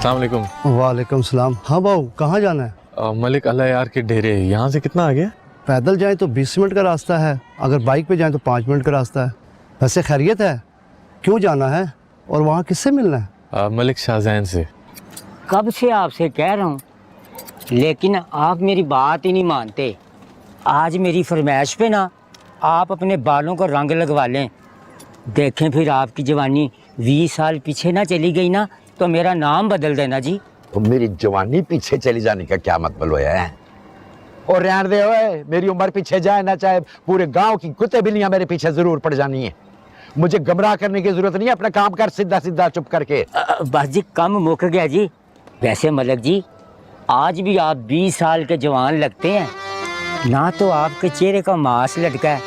अस्सलाम वालेकुम। वालेकुम सलाम। हाँ बाबू, कहाँ जाना है? मलिक अल्लाह यार के डेरे, यहाँ से कितना आ गया? पैदल जाएं तो 20 मिनट का रास्ता है, अगर बाइक पे जाएं तो 5 मिनट का रास्ता है। वैसे खैरियत है? क्यों जाना है और वहाँ किससे मिलना है? मलिक शाहजैन से। कब से आपसे कह रहा हूँ, लेकिन आप मेरी बात ही नहीं मानते। आज मेरी फरमाइश पे ना आप अपने बालों को रंग लगवा लें। देखें फिर आपकी जवानी 20 साल पीछे ना चली गई ना तो मेरा नाम बदल देना जी। तो मेरी जवानी पीछे चली जाने का क्या मतलब है? और रहने दे ओए, मेरी उम्र पीछे जाए ना चाहे पूरे गांव की कुत्ते बिल्लियां मेरे पीछे जरूर पड़ जानी है। मुझे गमराह करने की जरूरत नहीं है, अपना काम कर सीधा सीधा चुप करके। बस जी कम मुक गया जी। वैसे मलक जी आज भी आप 20 साल के जवान लगते हैं। ना तो आपके चेहरे का मांस लटका है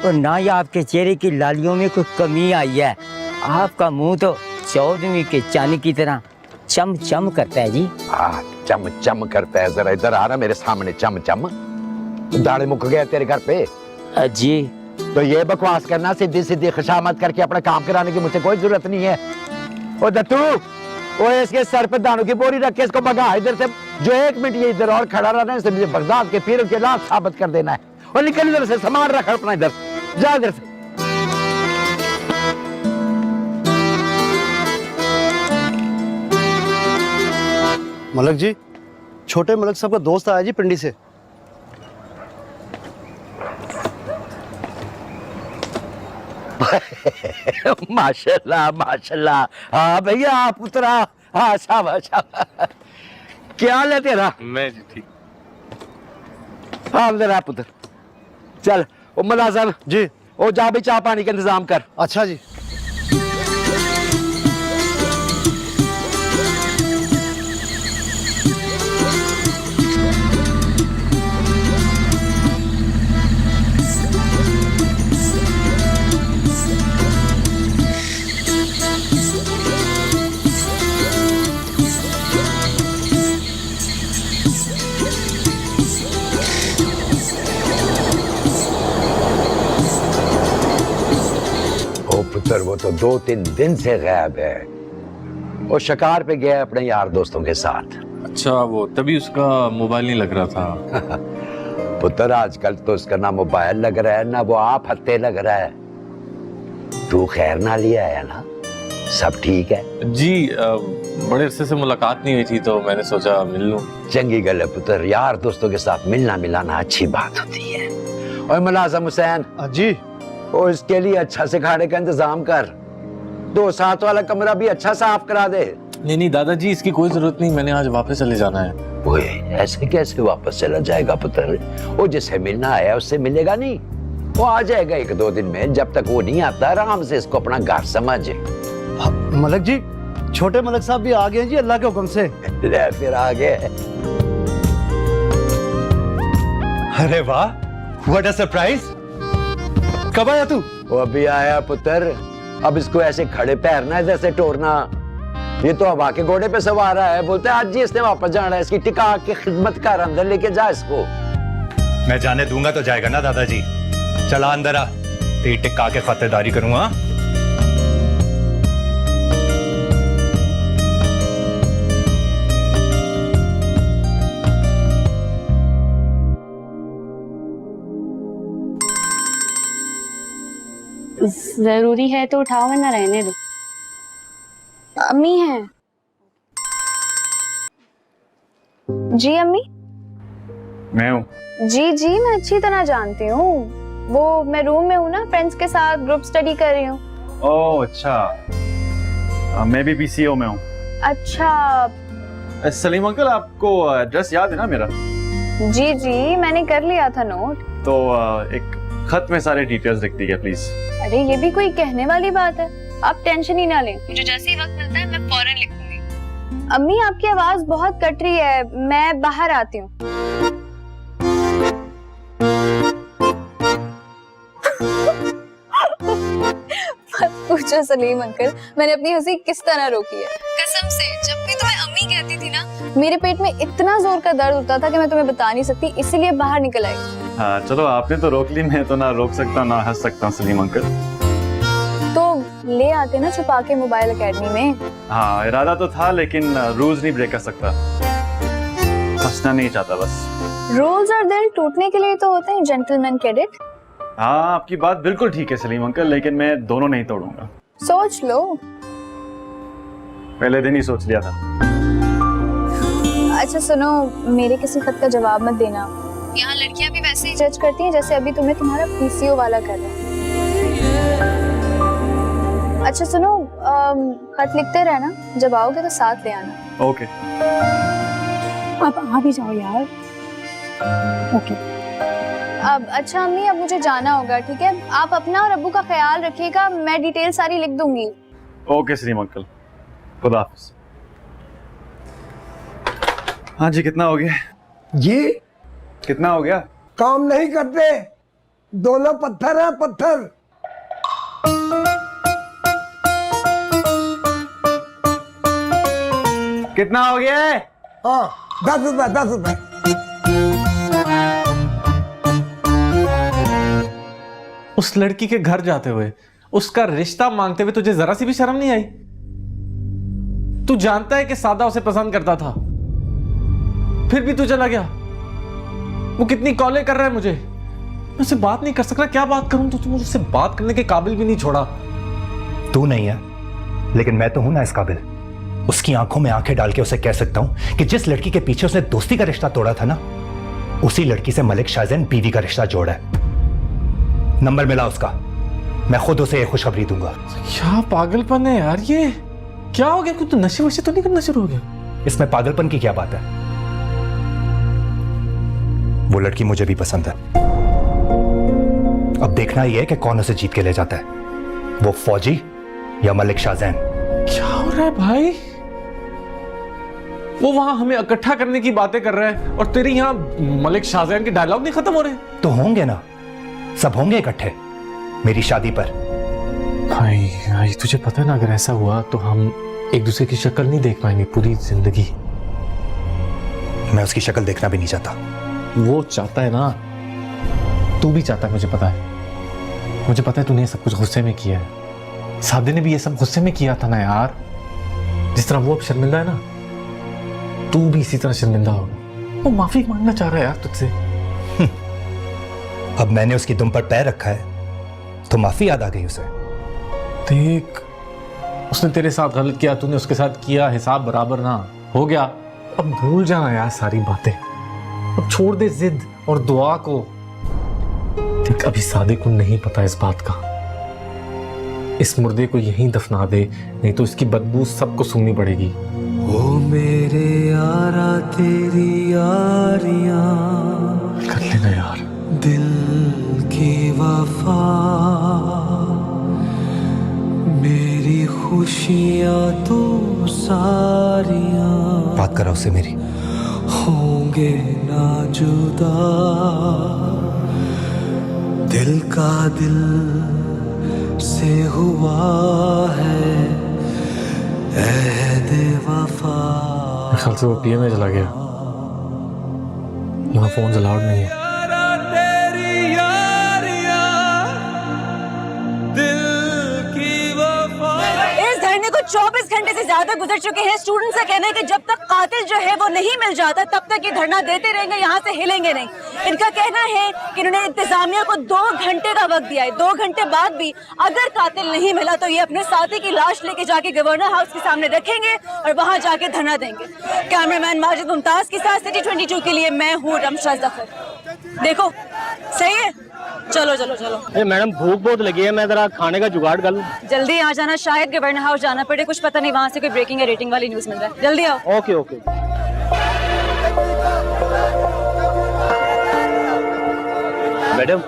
और ना ही आपके चेहरे की लालियों में कोई कमी आई है। आपका मुंह तो 14वीं के चांद की तरह चम चम करता है जी। चम चम करता है? जरा इधर आ रहा मेरे सामने। चम चम दाढ़ी मुक गया तेरे घर पे जी। तो ये बकवास करना, सीधी सीधी खुशामद करके अपना काम कराने की मुझे कोई जरूरत नहीं है। ओ दत्तू, वो इसके सर पे दानों की बोरी रख के इसको भगा इधर से। जो 1 मिनट ये इधर और खड़ा रहना है, इससे मुझे बगदाद के पीरों के लाभ साबित कर देना है। और निकल इधर से, सामान रख अपना इधर, जा इधर से। मलक जी, छोटे मलक साहब का दोस्त आया जी पिंडी से। माशाल्लाह माशाल्लाह। हाँ भैया आप उतरा। हाँ शाबाश शाबाश। क्या हाल है तेरा? मैं जी ठीक। हाँ इधर आप उधर चल। ओ मुलाजिम जी। ओ जा भी चाय पानी का इंतजाम कर। अच्छा जी। पुत्र वो तो 2-3 दिन से गायब है। वो शिकार पे गया अपने यार दोस्तों के साथ। अच्छा, वो तभी उसका मोबाइल नहीं लग रहा था। पुत्र आजकल तो उसका ना मोबाइल लग रहा है ना वो आप हत्ते लग रहा है। तू खैर ना लिया है ना? सब ठीक है जी। बड़े अरसे से मुलाकात नहीं हुई थी तो मैंने सोचा मिल लूं। चंगी गल है पुत्र, यार दोस्तों के साथ मिलना मिलाना अच्छी बात होती है। और मुलाजिम हुसैन जी। और इसके लिए अच्छा से खाने का इंतजाम कर। 2 साथ वाला कमरा भी अच्छा साफ करा दे। नहीं दादाजी, इसकी कोई जरूरत नहीं, मैंने आज वापस चले जाना है। ओए ऐसे कैसे वापस चला जाएगा पुत्र? वो जिसे मिलना आया उससे मिलेगा नहीं? वो आ जाएगा 1-2 दिन में। जब तक वो नहीं आता आराम से इसको अपना घर समझ। मलक जी, छोटे मलक साहब भी आ गए जी अल्लाह के हुक्म से। ले फिर आ गए। अरे वाह, व्हाट अ सरप्राइज। कब आया तू? वो अभी आया पुत्र। अब इसको ऐसे खड़े पैर ना इधर से टोरना। ये तो हवा के घोड़े पे सवार है। बोलते हैं आज ही इसने वापस जाना है। इसकी टिका की खिदमत कर, अंदर लेके जा इसको। मैं जाने दूंगा तो जाएगा ना दादाजी। चला अंदर आ, तेरी टिक्का के खातिरदारी करूंगा। जरूरी है तो उठाओ वरना रहने दो। अम्मी है जी। अम्मी मैं हूँ। जी जी मैं अच्छी तरह जानती हूँ। वो मैं रूम में हूँ ना, फ्रेंड्स के साथ ग्रुप स्टडी कर रही हूँ। ओह अच्छा, मैं भी पीसीओ में हूँ। अच्छा सलीम अंकल, आपको एड्रेस याद है ना मेरा? जी जी मैंने कर लिया था नोट। तो एक खत में सारे डिटेल्स लिख दीजिए प्लीज। अरे ये भी कोई कहने वाली बात है? आप टेंशन ही ना लें, मुझे जैसे ही वक्त मिलता है मैं फौरन लिख दूंगी। अम्मी आपकी आवाज बहुत कट रही है, मैं बाहर आती हूँ। पूछो सलीम अंकल, मैंने अपनी हंसी किस तरह रोकी है। कसम से जब भी तुम्हें अम्मी कहती थी ना, मेरे पेट में इतना जोर का दर्द होता था कि मैं तुम्हें बता नहीं सकती, इसीलिए बाहर निकल आई। हाँ चलो, आपने तो रोक ली, मैं तो ना रोक सकता ना हंस सकता सलीम अंकल। तो ले आते ना छुपा के मोबाइल एकेडमी में। हाँ, इरादा तो था लेकिन रूल्स नहीं ब्रेक कर सकता, फंसना नहीं चाहता बस। रूल्स और दिल टूटने के लिए तो होते हैं जेंटलमैन कैडेट। हाँ, आपकी बात बिल्कुल ठीक है सलीम अंकल, लेकिन मैं दोनों नहीं तोड़ूंगा। सोच लो। पहले दिन ही सोच लिया था। अच्छा सुनो, मेरे किसी खत का जवाब मत देना। यहाँ लड़कियां भी वैसे ही जज करती हैं जैसे अभी तुम्हें तुम्हारा पीसीओ वाला कर रहा है। अच्छा सुनो, खत लिखते रहना, जब आओगे तो साथ ले आना। ओके। अब आ भी जाओ यार। ओके। अब अच्छा अम्मी, अब मुझे जाना होगा, ठीक है? आप अपना और अब्बू का ख्याल रखिएगा, मैं डिटेल सारी लिख दूंगी। ओके सलीम अंकल, खुदा हाफिज। हाँ जी, कितना हो गया? जी कितना हो गया? काम नहीं करते, दोनों पत्थर है पत्थर। कितना हो गया है? हाँ 10 रुपए 10 रुपए। उस लड़की के घर जाते हुए, उसका रिश्ता मांगते हुए तुझे जरा सी भी शर्म नहीं आई? तू जानता है कि सादा उसे पसंद करता था, फिर भी तू चला गया। वो कितनी कॉलें कर रहा है मुझे, मैं उससे बात नहीं कर सकता। क्या बात करूं? तो मुझे उससे बात करने के काबिल भी नहीं छोड़ा। तू नहीं है, लेकिन मैं तो हूं ना इस काबिल। उसकी आंखों में आंखें डाल के उसे कह सकता हूं कि जिस लड़की के पीछे उसने दोस्ती का रिश्ता तोड़ा था ना, उसी लड़की से मलिक शाहजैन बीवी का रिश्ता जोड़ा है। नंबर मिला उसका, मैं खुद उसे ये खुशखबरी दूंगा। क्या पागलपन है यार, ये क्या हो गया? कुछ तो नशे वशे तो नहीं करना शुरू हो गया? इसमें पागलपन की क्या बात है? वो लड़की मुझे भी पसंद है। अब देखना ही है कि कौन उसे जीत के ले जाता है, वो फौजी या मलिक शाहजैन। क्या हो रहा है भाई? वो वहां हमें इकट्ठा करने की बातें कर रहा है और तेरे यहाँ मलिक शाहजैन के डायलॉग नहीं खत्म हो रहे? तो होंगे ना, सब होंगे इकट्ठे मेरी शादी पर। भाई तुझे पता है ना, अगर ऐसा हुआ तो हम एक दूसरे की शक्ल नहीं देख पाएंगे पूरी जिंदगी। मैं उसकी शक्ल देखना भी नहीं चाहता। वो चाहता है ना, तू भी चाहता है, मुझे पता है। मुझे पता है तूने ये सब कुछ गुस्से में किया है। सादे ने भी ये सब गुस्से में किया था ना यार। जिस तरह वो अब शर्मिंदा है ना, तू भी इसी तरह शर्मिंदा होगा। वो माफी मांगना चाह रहा है यार तुझसे। अब मैंने उसकी दुम पर पैर रखा है तो माफी याद आ गई उसे। देख, उसने तेरे साथ गलत किया, तूने उसके साथ किया, हिसाब बराबर ना हो गया। अब भूल जाना यार सारी बातें, अब छोड़ दे जिद और दुआ को। देख, अभी सादे को नहीं पता इस बात का। इस मुर्दे को यहीं दफना दे, नहीं तो इसकी बदबू सबको सुननी पड़ेगी। ओ मेरे यारा तेरी यारियां कर लेना यार। दिल की वफा, मेरी खुशियां तो सारियां, बात करा उससे मेरी। होंगे ना जुदा, दिल का दिल से हुआ है ऐहदे वफा। मेरे ख्याल से वो पीए में चला गया, यहाँ फोन अलाउड नहीं है। इस धरने को 24 घंटे से ज्यादा गुजर चुके हैं। स्टूडेंट्स का कहना है कि जब तक कातिल जो है वो नहीं मिल जाता तब तक ये धरना देते रहेंगे, यहाँ से हिलेंगे नहीं। इनका कहना है कि इन्होंने इंतजामिया को 2 घंटे का वक्त दिया है। 2 घंटे बाद भी अगर कातिल नहीं मिला तो ये अपने साथी की लाश लेके जाके गवर्नर हाउस के सामने रखेंगे और वहाँ जाके धरना देंगे। कैमरामैन माजिद मुमताज के साथ सिटी 22 के लिए मैं हूँ रमशा जफर। देखो सही है, चलो चलो चलो। मैडम भूख बहुत लगी है, मैं जरा खाने का जुगाड़ कर लूं। जल्दी आ जाना, शायद गवर्नर हाउस जाना पड़े, कुछ पता नहीं वहाँ से कोई ब्रेकिंग या रेटिंग वाली न्यूज़ मिल रहा है। जल्दी आओ। Okay okay. मैडम,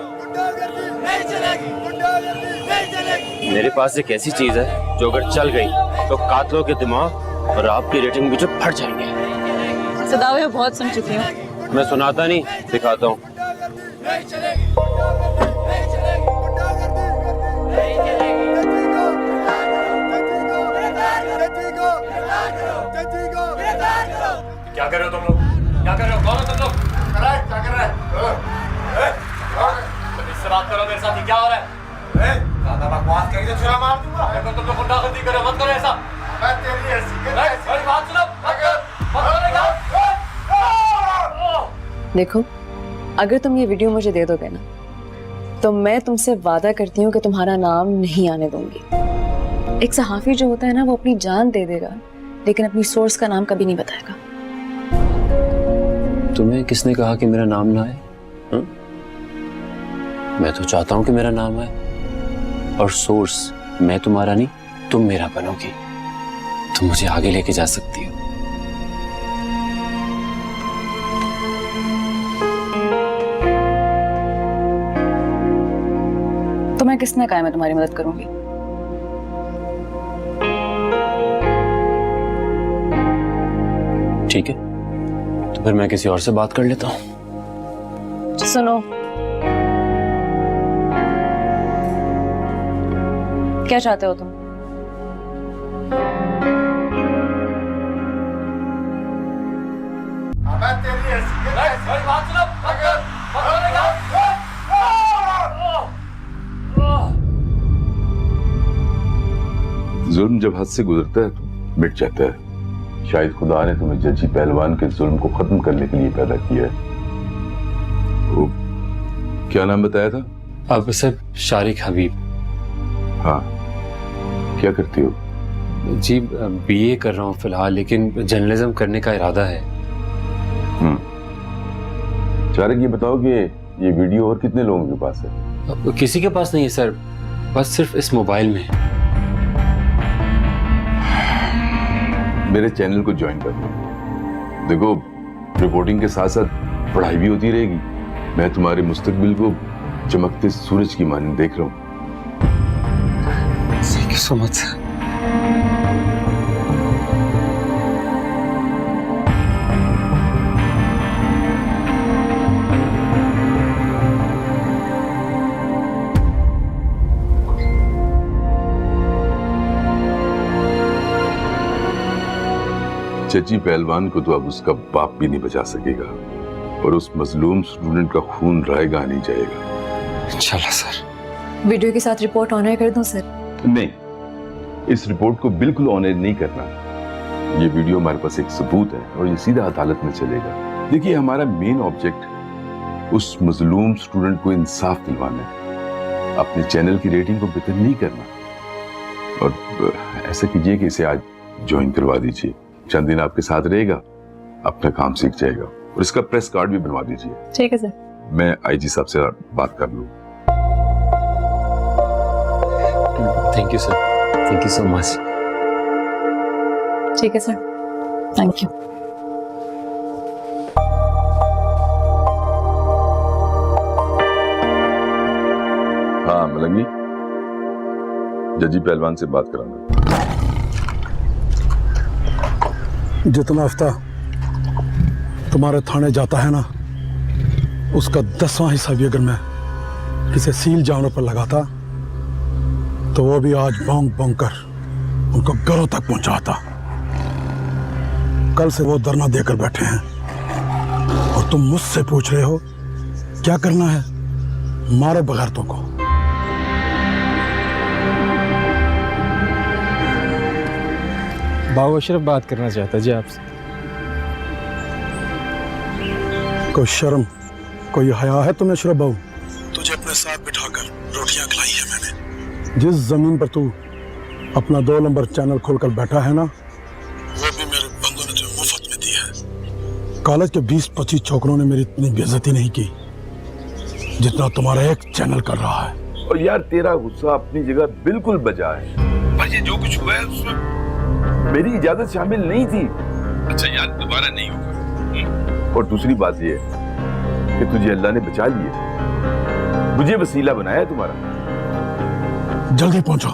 मेरे पास एक ऐसी चीज है जो अगर चल गई तो कातलों के दिमाग और आपकी रेटिंग भी जो फट जाएंगे। सदावे बहुत सुन चुकी हूँ। मैं सुनाता नहीं, दिखाता हूँ। क्या कर रहे हो तुम लोग? क्या कर रहे हो? कौन हो तुम लोग? क्या कर रहा है? इससे बात करो मेरे साथ, क्या हो रहा है? बात करी तो छुरा मार दूंगा। मैं तुम लोग गुंडागर्दी करे, मत करो ऐसा। मैं तेरी ऐसी मेरी बात सुनो, मत करेगा। देखो, अगर तुम ये वीडियो मुझे दे दोगे ना, तो मैं तुमसे वादा करती हूँ कि तुम्हारा नाम नहीं आने दूंगी। एक सहाफी जो होता है ना, वो अपनी जान दे देगा, लेकिन अपनी सोर्स का नाम कभी नहीं बताएगा। तुम्हें किसने कहा कि मेरा नाम ना आए? मैं तो चाहता हूं कि मेरा नाम आए, और सोर्स मैं तुम्हारा नहीं, तुम मेरा बनोगी। तुम मुझे आगे लेके जा सकती हो। तुम्हें किसने कहा मैं तुम्हारी मदद करूंगी? ठीक है, तो फिर मैं किसी और से बात कर लेता हूं। सुनो, क्या चाहते हो तुम? मैं तेरी ऐसी मेरी बात सुनो, मत करेगा। जुल्म जब हद से गुजरता है तो मिट जाता है। शायद खुदा ने तुम्हें जजी पहलवान के जुल्म को खत्म करने के लिए पैदा किया है। तो क्या नाम बताया था? अब सर शारिक हबीब। हाँ, क्या करती हो? जी बीए कर रहा हूँ फिलहाल, लेकिन जर्नलिज्म करने का इरादा है। शारिक, ये बताओ कि ये वीडियो और कितने लोगों के पास है? अब किसी के पास नहीं है सर, बस सिर्फ इस मोबाइल में है। मेरे चैनल को ज्वाइन कर लो। देखो, रिपोर्टिंग के साथ साथ पढ़ाई भी होती रहेगी। मैं तुम्हारे मुस्तकबिल को चमकते सूरज की मानिंद देख रहा हूँ। Thank you so much. चची पहलवान को तो अब उसका बाप भी नहीं बचा सकेगा, और उस मजलूम स्टूडेंट का खून रायगा नहीं जाएगा। इंशाल्लाह सर। वीडियो के साथ रिपोर्ट ऑनर कर दूं सर? नहीं, इस रिपोर्ट को बिल्कुल ऑनर नहीं करना। ये वीडियो हमारे पास एक सबूत है और ये सीधा अदालत में चलेगा। देखिए, हमारा मेन ऑब्जेक्ट उस मजलूम स्टूडेंट को इंसाफ दिलवाना है, अपने चैनल की रेटिंग को बेहतर नहीं करना। और ऐसा कीजिए कि इसे आज ज्वाइन करवा दीजिए। चंद दिन आपके साथ रहेगा, अपना काम सीख जाएगा, और इसका प्रेस कार्ड भी बनवा दीजिए। ठीक है सर। मैं आईजी साहब से बात कर लूँ। Thank you sir, thank you so much. ठीक है सर, थैंक यू। हाँ मलंगी, जजी पहलवान से बात कराना। जितना हफ्ता तुम्हारे थाने जाता है ना, उसका 10वां हिस्सा भी अगर मैं किसी सील जानवर पर लगाता तो वो भी आज भौंक भौंक कर उनको घरों तक पहुंचाता। कल से वो धरना देकर बैठे हैं और तुम मुझसे पूछ रहे हो क्या करना है? मारो बगैरतों को। बाबू अशरफ बात करना चाहता जी आपसे। कोई शर्म, कोई हया है तुम्हें अशरफ बाबू? तुझे अपने साथ बिठाकर रोटियां खिलाई है मैंने। जिस जमीन पर तू अपना 2 नंबर चैनल खोलकर बैठा है ना, वो भी मेरे बंदों ने तुझे मुफ्त में दी है। कॉलेज के 20-25 छोकरों ने मेरी इतनी बेइज्जती नहीं की जितना तुम्हारा एक चैनल कर रहा है। और यार, तेरा गुस्सा अपनी जगह बिल्कुल बजा है, पर ये जो कुछ हुआ है उसमें मेरी इजाजत शामिल नहीं थी। अच्छा यार, दोबारा नहीं होगा। और दूसरी बात ये है कि तुझे अल्लाह ने बचा लिया, मुझे वसीला बनाया है तुम्हारा। जल्दी पहुंचो।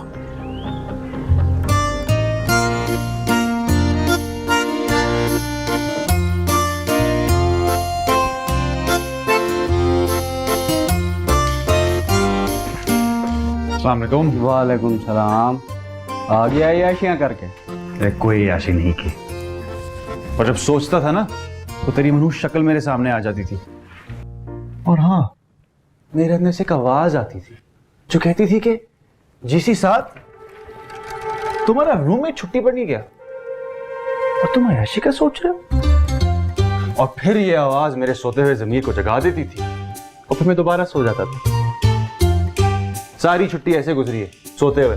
अस्सलाम वालेकुम। वालेकुम सलाम। आ गया याशियां करके? कोई याशी नहीं की, और जब सोचता था ना तो तेरी मनहूस शक्ल मेरे सामने आ जाती थी। और हाँ, मेरे अंदर से एक आवाज आती थी जो कहती थी कि जीसी साहब, तुम्हारा रूममेट छुट्टी पर नहीं गया और तुम अयाशी का सोच रहे हो? और फिर ये आवाज मेरे सोते हुए ज़मीर को जगा देती थी और फिर मैं दोबारा सो जाता था। सारी छुट्टी ऐसे गुजरी है, सोते हुए।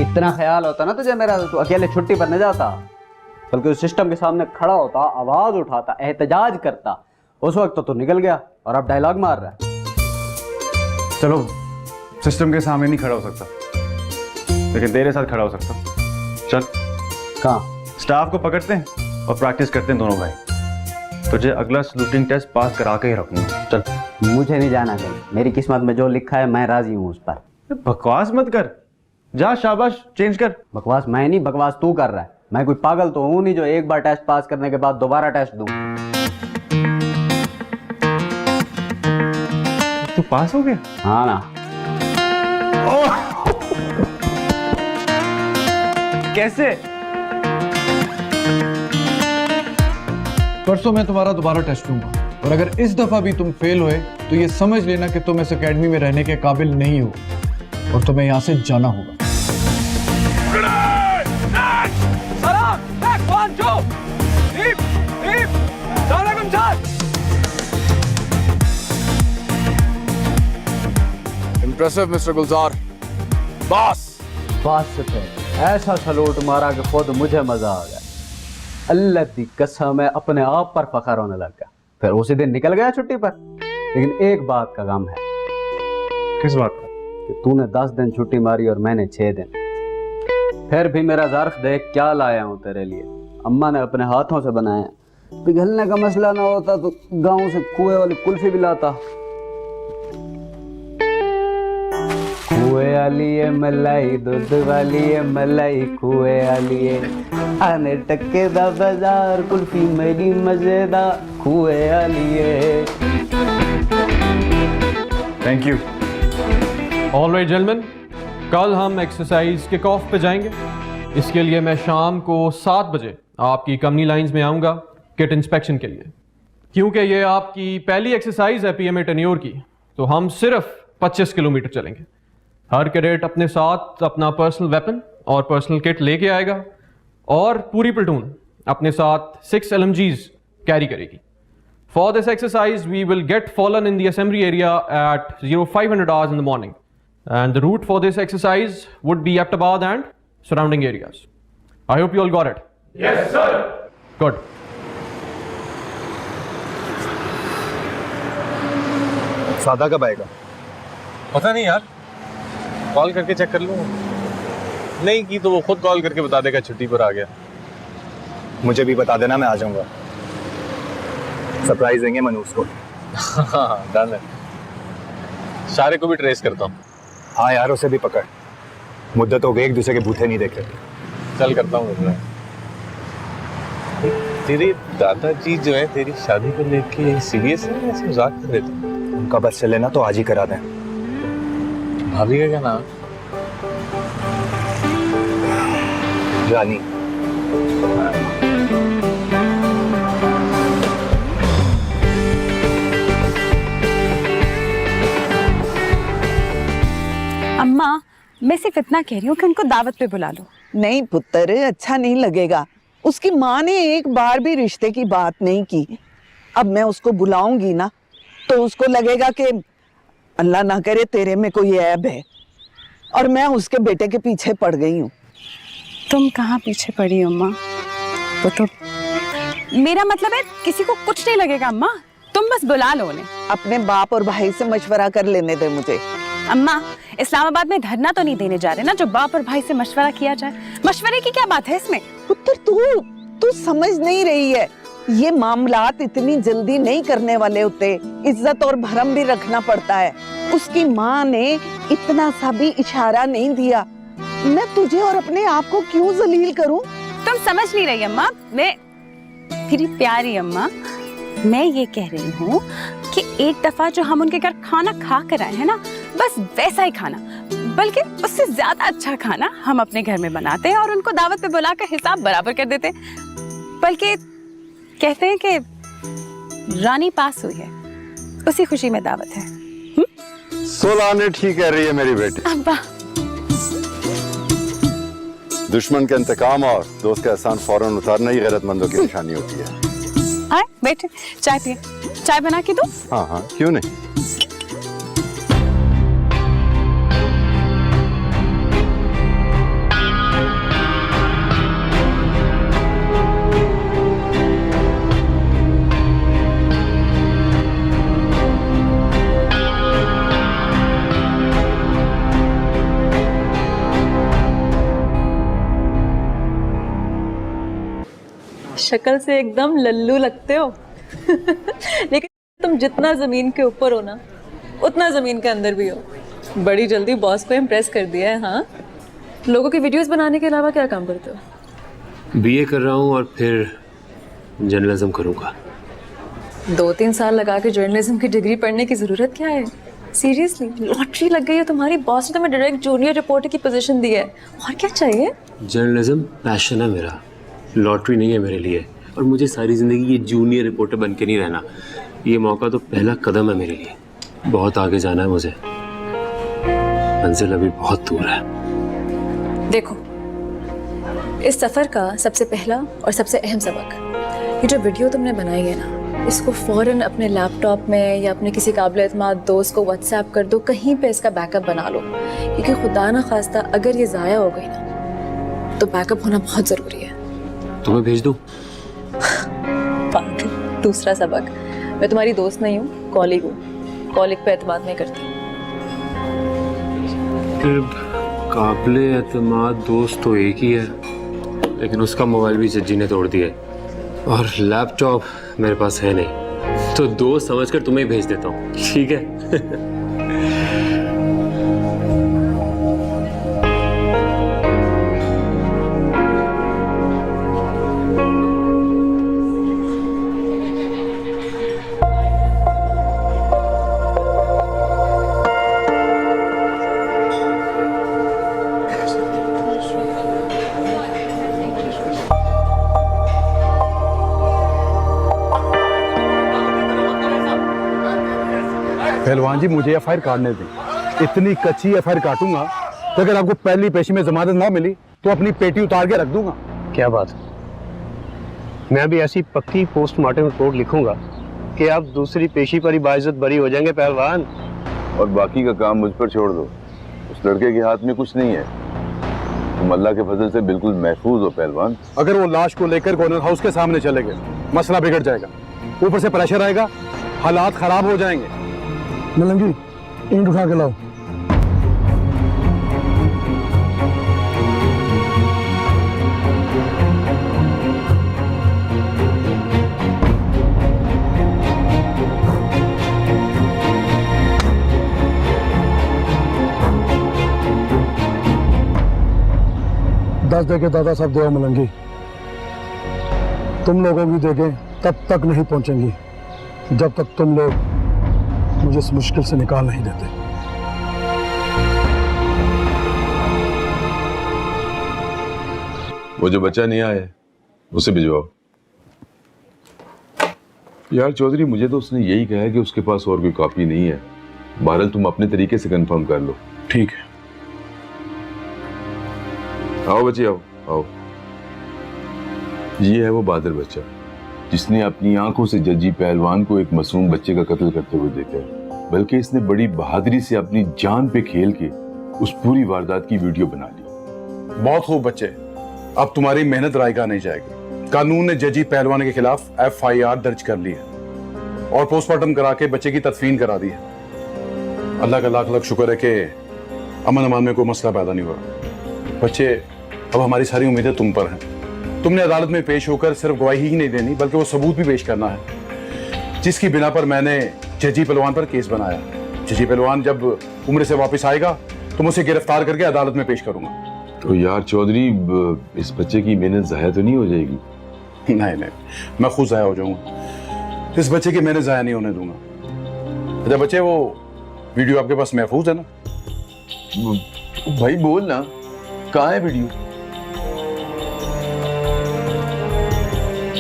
इतना ख्याल होता ना तुझे मेरा तो तू अकेले छुट्टी पर न जाता, बल्कि उस सिस्टम के सामने खड़ा होता, आवाज उठाता, एहतजाज करता। उस वक्त तो तू निकल गया और अब डायलॉग मार रहा है। चलो, सिस्टम के सामने नहीं खड़ा हो सकता, लेकिन तेरे साथ खड़ा हो सकता। चल, कहाँ? स्टाफ को पकड़ते हैं और प्रैक्टिस करते हैं दोनों भाई। तुझे अगला सलूटिंग टेस्ट पास करा के ही रखूंगा। चल। मुझे नहीं जाना कहीं, मेरी किस्मत में जो लिखा है मैं राजी हूँ उस पर। बकवास मत कर, जा शाबाश, चेंज कर। बकवास मैं नहीं, बकवास तू कर रहा है। मैं कोई पागल तो हूँ नहीं जो एक बार टेस्ट पास करने के बाद दोबारा टेस्ट दूं। तू पास हो गया? हाँ ना। कैसे? परसों मैं तुम्हारा दोबारा टेस्ट लूंगा और अगर इस दफा भी तुम फेल हुए तो ये समझ लेना कि तुम इस एकेडमी में रहने के काबिल नहीं हो और तुम्हें यहाँ से जाना होगा। इम्प्रेसिव मिस्टर गुलजार, बॉस। बस फिर ऐसा सलूट मारा कि खुद मुझे मजा आ गया। अल्लाह दी कसम है, अपने आप पर फखर होने लग गया। फिर उसी दिन निकल गया छुट्टी पर, लेकिन एक बात का गम है। किस बात का? कि तूने 10 दिन छुट्टी मारी और मैंने 6 दिन। फिर भी मेरा ज़र्फ देख क्या लाया हूँ तेरे लिए। अम्मा ने अपने हाथों से बनाया। पिघलने का मसला ना होता तो गांव से कुएं वाली कुल्फी भी लाता। कुएं वाली है मलाई, दूध वाली है मलाई, कुएं वाली है आने टक्के दा बाजार, कुल्फी मेरी मजेदार, कुएं वाली है। Thank you. ऑलराइट जेंटलमैन, कल हम एक्सरसाइज किक ऑफ पे जाएंगे। इसके लिए मैं शाम को 7 बजे आपकी कंपनी लाइंस में आऊँगा किट इंस्पेक्शन के लिए। क्योंकि ये आपकी पहली एक्सरसाइज है पीएमए टेन्योर की, तो हम सिर्फ 25 किलोमीटर चलेंगे। हर कैडेट अपने साथ अपना पर्सनल वेपन और पर्सनल किट लेके आएगा और पूरी प्लेटून अपने साथ 6 LMGs कैरी करेगी। For this exercise we will get fallen in the assembly area at 0500 hours in the morning and the route for this exercise would be Aptabad and surrounding areas. I hope you all got it. Yes sir. Good. सादा कब आएगा? पता नहीं यार, call करके check कर लूँ। नहीं की तो वो खुद कॉल करके बता देगा छुट्टी पर आ गया। मुझे भी बता देना, मैं आ जाऊंगा। सरप्राइज देंगे मनूस को। हाँ डन है। सारे को भी ट्रेस करता हूँ। हाँ यार, उसे भी पकड़। मुद्दत हो गई एक दूसरे के बूथे नहीं देखे। चल करता हूँ। तेरे दादाजी जो है तेरी शादी को लेके सीरियस है, ऐसे मजाक कर रहे थे? उनका बस चले ना तो आज ही करा दें। भाभी का क्या नाम? रानी। अम्मा, मैं सिर्फ इतना कह रही हूँ कि उनको दावत पे बुला लो। नहीं पुत्र, अच्छा नहीं लगेगा। उसकी माँ ने एक बार भी रिश्ते की बात नहीं की। अब मैं उसको बुलाऊंगी ना तो उसको लगेगा कि अल्लाह ना करे तेरे में कोई ऐब है और मैं उसके बेटे के पीछे पड़ गई हूँ। तुम कहाँ पीछे पड़ी हो अम्मा? वो तो मेरा मतलब है किसी को कुछ नहीं लगेगा अम्मा, तुम बस बुला लो उन्हें। अपने बाप और भाई से मशवरा कर लेने दे मुझे। अम्मा, इस्लामाबाद में धरना तो नहीं देने जा रहे ना जो बाप और भाई से मशवरा किया जाए। मशवरे की क्या बात है इसमें? पुत्र तू समझ नहीं रही है, ये मामलात इतनी जल्दी नहीं करने वाले होते। इज्जत और भरम भी रखना पड़ता है। उसकी माँ ने इतना सा भी इशारा नहीं दिया। मैं तुझे और अपने आप को क्यों जलील करूं? तुम समझ नहीं रही अम्मा। मेरी प्यारी अम्मा, मैं ये कह रही हूँ कि एक दफा जो हम उनके घर खाना खा कर आए हैं ना, बस वैसा ही खाना, बल्कि उससे ज्यादा अच्छा खाना हम अपने घर में बनाते हैं और उनको दावत पे बुलाकर हिसाब बराबर कर देते हैं। बल्कि कहते हैं कि रानी पास हुई है, उसी खुशी में दावत है। सोला ने ठीक कह रही है मेरी बेटी। अब्बा दुश्मन का इंतकाम और दोस्त का एहसान फौरन उतारना ही गैरतमंदों की निशानी होती है। आए बैठे, चाय पिए। चाय बना के दो? हाँ हाँ, क्यों नहीं। शक्ल से एकदम लल्लू लगते हो लेकिन तुम जितना जमीन के ऊपर हो ना, उतना जमीन के अंदर भी हो। बड़ी जल्दी बॉस को इम्प्रेस कर दिया है। हाँ, लोगों की वीडियोस बनाने के अलावा क्या काम करते हो? बीए कर रहा हूँ और फिर जर्नलिज्म करूँगा। 2-3 साल लगा के जर्नलिज्म की डिग्री पढ़ने की जरूरत क्या है? सीरियसली, लॉटरी लग गई है तुम्हारी। बॉस ने तुम्हें डायरेक्ट जूनियर रिपोर्टर की पोजीशन दी है, और क्या चाहिए? जर्नलिज्म पैशन है मेरा, लॉटरी नहीं है मेरे लिए। और मुझे सारी ज़िंदगी ये जूनियर रिपोर्टर बन के नहीं रहना। ये मौका तो पहला कदम है मेरे लिए। बहुत आगे जाना है मुझे, मंजिल अभी बहुत दूर है। देखो, इस सफ़र का सबसे पहला और सबसे अहम सबक, ये जो वीडियो तुमने बनाई है ना, इसको फ़ौरन अपने लैपटॉप में या अपने किसी काबिल-एतमाद दोस्त को व्हाट्सएप कर दो, कहीं पे इसका बैकअप बना लो। क्योंकि खुदा ना खास्ता अगर ये ज़ाया हो गई ना, तो बैकअप होना बहुत ज़रूरी है। तुम्हें भेज दूँ? दूसरा सबक, मैं तुम्हारी दोस्त नहीं हूँ, कॉलीग हूँ। कॉलीग पे एतमाद नहीं करती। काबिले एतमाद दोस्त तो एक ही है, लेकिन उसका मोबाइल भी जज्जी ने तोड़ दिया है और लैपटॉप मेरे पास है नहीं, तो दोस्त समझकर तुम्हें भेज देता हूँ, ठीक है? पहलवान जी, मुझे एफआईआर काटने दें। इतनी कच्ची एफआईआर काटूंगा कि अगर आपको पहली पेशी में जमानत ना मिली तो अपनी पेटी उतार के रख दूंगा। क्या बात, मैं भी ऐसी पक्की पोस्टमार्टम रिपोर्ट लिखूंगा कि आप दूसरी पेशी पर ही बाइज्जत बरी हो जाएंगे पहलवान। और बाकी का काम मुझ पर छोड़ दो, उस लड़के के हाथ में कुछ नहीं है। तुम अल्लाह के फजल से बिल्कुल महफूज हो पहलवान। अगर वो लाश को लेकर गवर्नर हाउस के सामने चले गए, मसला बिगड़ जाएगा, ऊपर से प्रेशर आएगा, हालात खराब हो जाएंगे। मलंगी, ईंट उठा के लाओ। दस देके दादा साहब देओ मलंगी। तुम लोगों की देखें तब तक नहीं पहुंचेंगी जब तक तुम लोग मुझे इस मुश्किल से निकाल नहीं देते। वो जो बच्चा नहीं आया उसे भिजवाओ। यार चौधरी, मुझे तो उसने यही कहा है कि उसके पास और कोई कॉपी नहीं है। बहरहाल तुम अपने तरीके से कंफर्म कर लो। ठीक है। आओ बच्चे, आओ आओ। ये है वो बहादुर बच्चा जिसने अपनी आंखों से जज्जी पहलवान को एक मासूम बच्चे का कत्ल करते हुए देखा है। बल्कि इसने बड़ी बहादुरी से अपनी जान पे खेल के उस पूरी वारदात की वीडियो बना ली। बहुत खूब बच्चे, अब तुम्हारी मेहनत रायगा नहीं जाएगी। कानून ने जजी पहलवान के खिलाफ एफआईआर दर्ज कर ली है और पोस्टमार्टम करा के बच्चे की तदफीन करा दी है। अल्लाह का लाख लाख शुक्र है कि अमन अमान में कोई मसला पैदा नहीं हुआ। बच्चे, अब हमारी सारी उम्मीदें तुम पर हैं। तुमने अदालत में पेश होकर सिर्फ गवाही ही नहीं देनी बल्कि वो सबूत भी पेश करना है, जिसकी बिना पर मैंने जजी पहलवान पर केस बनाया। जजी पहलवान जब उम्र से वापस आएगा तो मैं उसे गिरफ्तार करके अदालत में पेश करूंगा। तो यार चौधरी, इस बच्चे की मेहनत ज़ाया तो नहीं हो जाएगी? नहीं नहीं, मैं खुद ज़ाया हो जाऊंगा। इस बच्चे की मेहनत ज़ाया नहीं होने दूंगा। अच्छा बच्चे, वो वीडियो आपके पास महफूज है ना? भाई बोल ना, कहाँ है वीडियो?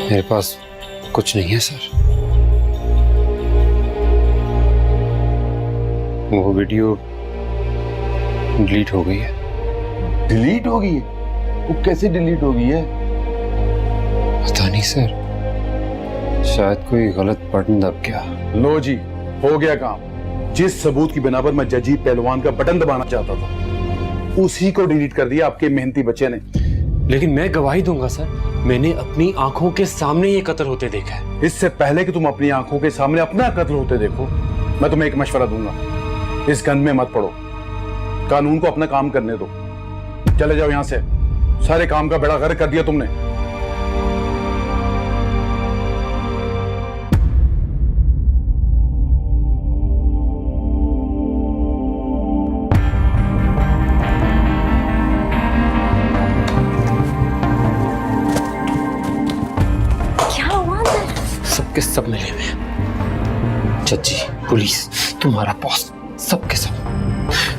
मेरे पास कुछ नहीं है सर। वो वीडियो डिलीट हो गई है। डिलीट हो गई है? वो कैसे डिलीट होगी है? पता नहीं सर, शायद कोई गलत बटन दब गया। लो जी, हो गया काम। जिस सबूत की बिना पर मैं जजी पहलवान का बटन दबाना चाहता था, उसी को डिलीट कर दिया आपके मेहनती बच्चे ने। लेकिन मैं गवाही दूंगा सर, मैंने अपनी आंखों के सामने ये कत्ल होते देखा है। इससे पहले कि तुम अपनी आंखों के सामने अपना कत्ल होते देखो, मैं तुम्हें एक मशवरा दूंगा, इस गंद में मत पड़ो, कानून को अपना काम करने दो। चले जाओ यहां से, सारे काम का बेड़ा गर्क कर दिया तुमने। सबके सब मिले हुए हैं, जजी, पुलिस, तुम्हारा बॉस, सबके सब।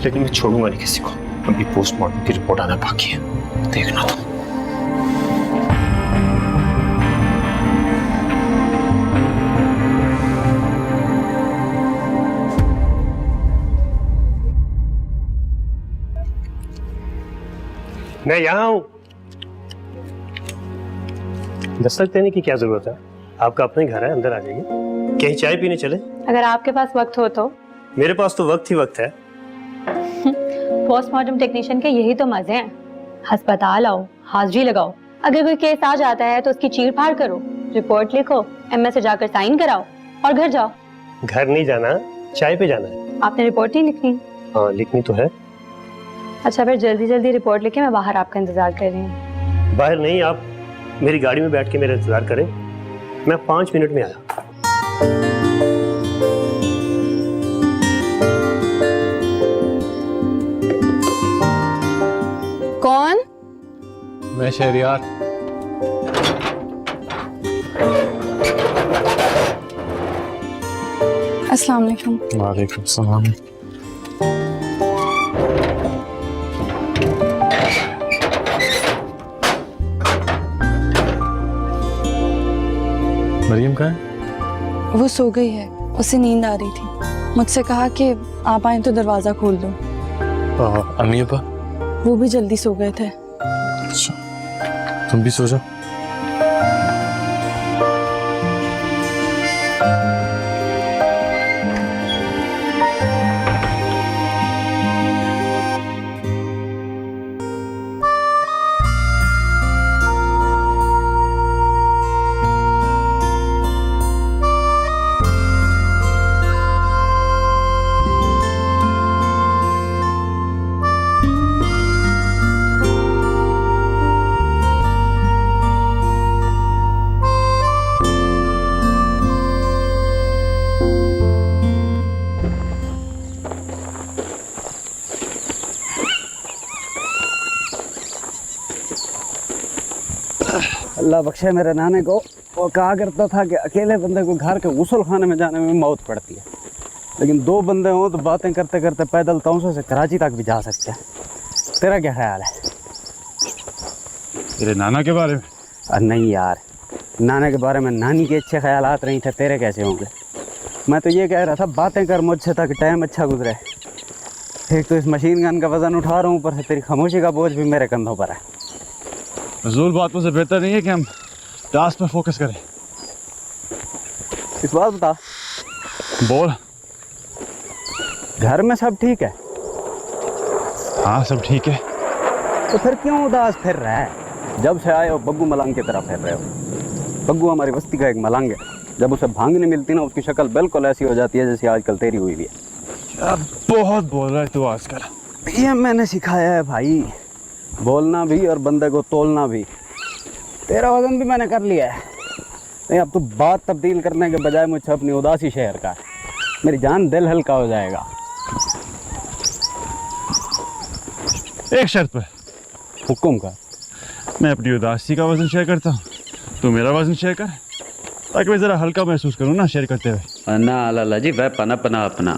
लेकिन मैं छोड़ूंगा नहीं किसी को। अभी पोस्टमार्टम की रिपोर्ट आना बाकी है, देखना तुम। मैं यहाँ हूँ। दस्तक देने की क्या जरूरत है? आपका अपना ही घर है, अंदर आ जाइए। कहीं चाय पीने चले? अगर आपके पास वक्त हो तो। मेरे पास तो वक्त ही वक्त है। पोस्टमार्टम टेक्नीशियन के यही तो मजे हैं। अस्पताल आओ, हाजिरी लगाओ, अगर कोई केस आ जाता है तो उसकी चीर फाड़ करो, रिपोर्ट लिखो, एमएस से जाकर साइन कराओ और घर जाओ। घर नहीं जाना, चाय पे जाना है। आपने रिपोर्ट नहीं लिखनी? हाँ, लिखनी तो है। अच्छा, फिर जल्दी जल्दी रिपोर्ट लिखे, मैं बाहर आपका इंतजार कर रही हूँ। बाहर नहीं, आप मेरी गाड़ी में बैठ के मेरा इंतजार करें, मैं 5 मिनट में आया। कौन? मैं शहरियार। अस्सलाम वालेकुम। वालेकुम सलाम। मरियम कहाँ है? वो सो गई है, उसे नींद आ रही थी। मुझसे कहा कि आप आए तो दरवाजा खोल दो। अम्मी अब्बा? वो भी जल्दी सो गए थे। अच्छा, तुम भी सो जाओ। अल्लाह बख्शे मेरे नाने को। वो कहा करता था कि अकेले बंदे को घर के गुसल खाने में जाने में मौत पड़ती है, लेकिन 2 बंदे हों तो बातें करते करते पैदल तौसे से कराची तक भी जा सकते हैं। तेरा क्या ख्याल है? तेरे नाना के बारे में? नहीं यार, नाने के बारे में नानी के अच्छे ख्यालात नहीं थे, तेरे कैसे होंगे? मैं तो ये कह रहा था, बातें कर मुझसे ताकि टाइम अच्छा गुजरे। एक तो इस मशीन गन का वजन उठा रहा हूँ, ऊपर से तेरी खामोशी का बोझ भी मेरे कंधों पर है। फजूल बातों से बेहतर नहीं है कि हम टास्क पर फोकस करें। इस बात बता, बोल। घर में सब ठीक है? हाँ, सब ठीक है। तो फिर क्यों उदास फिर रहा है? जब से आए हो बग्गू मलंग की तरह फिर रहे हो। बग्गू हमारी बस्ती का एक मलंग है, जब उसे भांग नहीं मिलती ना, उसकी शक्ल बिल्कुल ऐसी हो जाती है जैसी आजकल तेरी हुई भी है। बहुत बोल रहा है तू आजकल। ये मैंने सिखाया है भाई, बोलना भी और बंदे को तोलना भी। तेरा वजन भी मैंने कर लिया है। नहीं, अब तो बात तब्दील करने के बजाय मुझसे अपनी उदासी शेयर कर, मेरी जान दिल हल्का हो जाएगा। एक शर्त पर। हुक्म का। मैं अपनी उदासी का वजन शेयर करता हूँ, तू मेरा वजन शेयर कर, ताकि मैं ज़रा हल्का महसूस करूँ ना शेयर करते हुए। ना लाला जी, वैपन अपना अपना।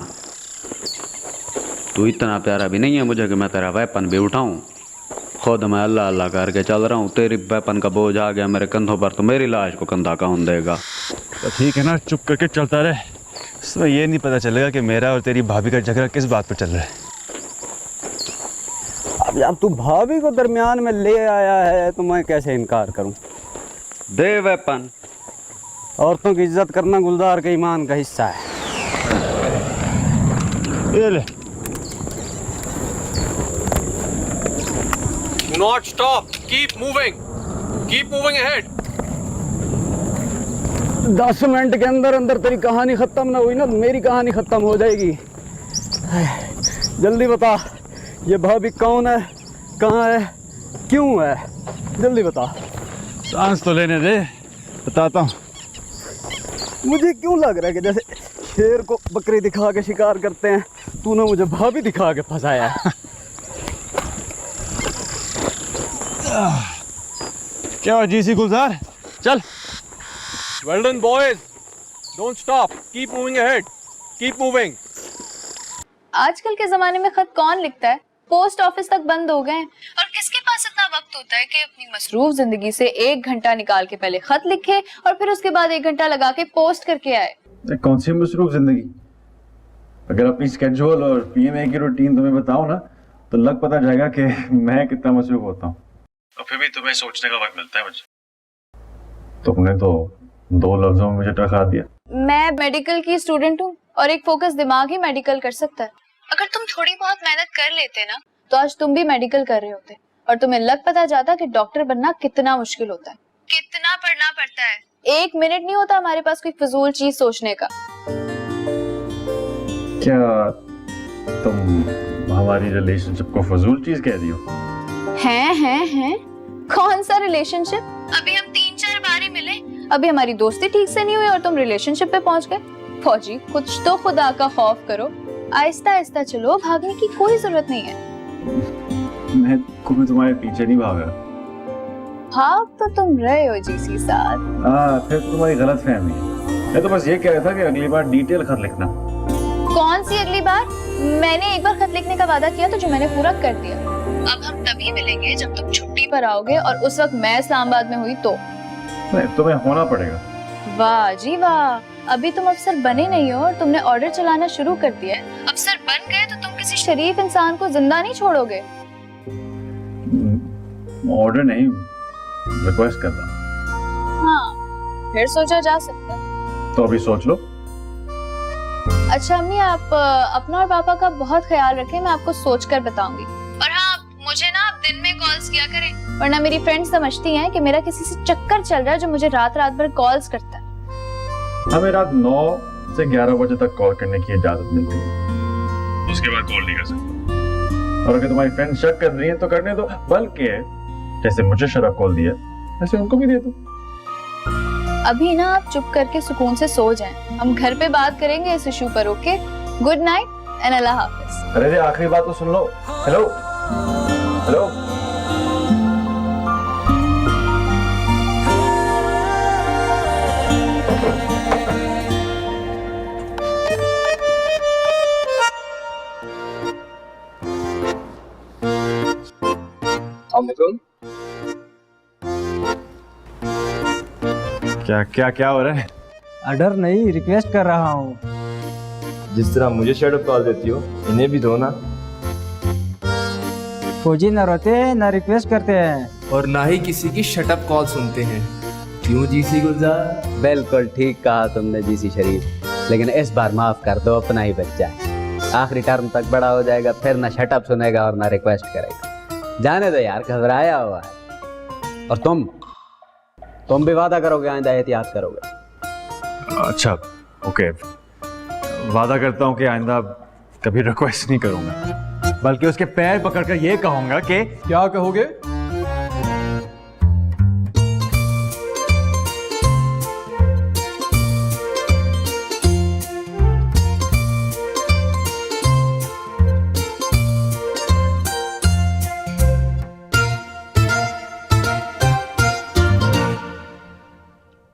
तू इतना प्यारा भी नहीं है मुझे कि मैं तेरा वैपन भी उठाऊँ। खुद मैं अल्लाह अल्लाह करके चल रहा हूँ, तेरी वैपन का बोझ आ गया मेरे कंधों पर तो मेरी लाश को कंधा कौन देगा? तो ठीक है ना, चुप करके चलता रहे। इसमें ये नहीं पता चलेगा कि मेरा और तेरी भाभी का झगड़ा किस बात पर चल रहा है। अब तू भाभी को दरमियान में ले आया है तो मैं कैसे इनकार करूं। दे वेपन। औरतों की इज्जत करना गुलजार के ईमान का हिस्सा है। ये ले। Not stop. Keep moving. Keep moving ahead. 10 minute के अंदर अंदर तेरी कहानी खत्म ना हुई ना तो मेरी कहानी खत्म हो जाएगी। जल्दी बता, ये भाभी कौन है, कहाँ है, क्यों है, जल्दी बता। सांस तो लेने दे, बताता हूँ। मुझे क्यों लग रहा है कि जैसे शेर को बकरी दिखा के शिकार करते हैं, तूने मुझे भाभी दिखा के फंसाया है। क्या हुआ जीसी गुलजार, चल। Well done, boys. Don't stop. Keep moving ahead. Keep moving. आजकल के जमाने में खत कौन लिखता है? पोस्ट ऑफिस तक बंद हो गए हैं और किसके पास इतना वक्त होता है कि अपनी मसरूफ जिंदगी से 1 घंटा निकाल के पहले खत लिखे और फिर उसके बाद 1 घंटा लगा के पोस्ट करके आए। कौन सी मसरूफ जिंदगी? अगर अपनी स्केड्यूल और पीएमए की रूटीन तुम्हें बताऊं ना तो लग पता जाएगा कि मैं कितना मसरूफ होता हूँ। और फिर भी तुम्हें सोचने का वक्त मिलता है मुझे। तुमने तो 2 लफ्जों में मुझे टका दिया। मैं मेडिकल की स्टूडेंट हूँ और एक फोकस दिमाग ही मेडिकल कर सकता है। अगर तुम थोड़ी बहुत मेहनत कर लेते ना तो आज तुम भी मेडिकल कर रहे होते और तुम्हें लग पता जाता कि डॉक्टर बनना कितना मुश्किल होता है, कितना पढ़ना पड़ता है। 1 मिनट नहीं होता हमारे पास कोई फजूल चीज सोचने का। क्या तुम हमारी रिलेशनशिप को फजूल चीज कह रही हो? हैं कौन सा रिलेशनशिप? अभी हम 3-4 बार ही मिले, अभी हमारी दोस्ती ठीक से नहीं हुई और तुम रिलेशनशिप पे पहुंच गए। फौजी, कुछ तो खुदा का खौफ करो, आहिस्ता आहिस्ता चलो, भागने की कोई जरूरत नहीं है। मैं कभी तुम्हारे पीछे नहीं भागा। भाग तो तुम रहे हो जीसी साहब। हाँ, फिर तुम्हारी गलत फहमी है। मैं तो बस ये कह रहा था कि अगली बार डिटेल खत लिखना। कौन सी अगली बार? मैंने एक बार खत लिखने का वादा किया तो जो मैंने पूरा कर दिया। अब हम तभी मिलेंगे जब तुम छुट्टी पर आओगे और उस वक्त मैं इस्लामाबाद में हुई तो। नहीं, तुम्हें होना पड़ेगा। वाह जी वाह, अभी तुम अफसर बने नहीं हो और तुमने ऑर्डर चलाना शुरू कर दिया है। अफसर बन गए तो तुम किसी शरीफ इंसान को जिंदा नहीं छोड़ोगे। ऑर्डर नहीं, रिक्वेस्ट कर रहा। हाँ, फिर सोचा जा सकता है। तो अभी सोच लो। अच्छा अम्मी, आप अपना और पापा का बहुत ख्याल रखें, मैं आपको सोचकर बताऊंगी। और हाँ, मुझे ना आप दिन में कॉल्स किया करें, वरना मेरी फ्रेंड्स समझती हैं कि मेरा किसी से चक्कर चल रहा है जो मुझे रात रात भर कॉल्स करता है। हमें रात 9 से 11 बजे तक कॉल करने की इजाजत मिलती है, उसके बाद कॉल नहीं कर सकते। और अगर तुम्हारी फ्रेंड शक कर रही है तो करने दो, बल्कि जैसे मुझे शराब कॉल दिया वैसे उनको भी दे दो। अभी ना आप चुप करके सुकून से सो जाएं, हम घर पे बात करेंगे इस इशू पर। ओके, गुड नाइट एंड अल्लाह हाफिज। अरे आखिरी बात तो सुन लो। Hello hello. क्या क्या क्या हो रहा है? ऑर्डर नहीं, रिक्वेस्ट कर रहा हूँ। जिस तरह मुझे शर्ट कॉल देती हो इन्हें भी दो ना। फौजी ना रोते ना रिक्वेस्ट करते हैं और ना ही किसी की शटअप कॉल सुनते हैं। क्यों जीसी गुलजार? बिल्कुल ठीक कहा तुमने जीसी शरीफ, लेकिन इस बार माफ कर दो, अपना ही बच्चा है। आखिरी टर्म तक बड़ा हो जाएगा, फिर ना शटअप सुनेगा और ना रिक्वेस्ट करेगा। जाने दो यार, घबराया हुआ है। और तुम भी वादा करोगे आइंदा एहतियात करोगे? अच्छा ओके, वादा करता हूँ कि आइंदा कभी रिक्वेस्ट नहीं करूंगा, बल्कि उसके पैर पकड़कर ये कहूंगा कि क्या कहोगे?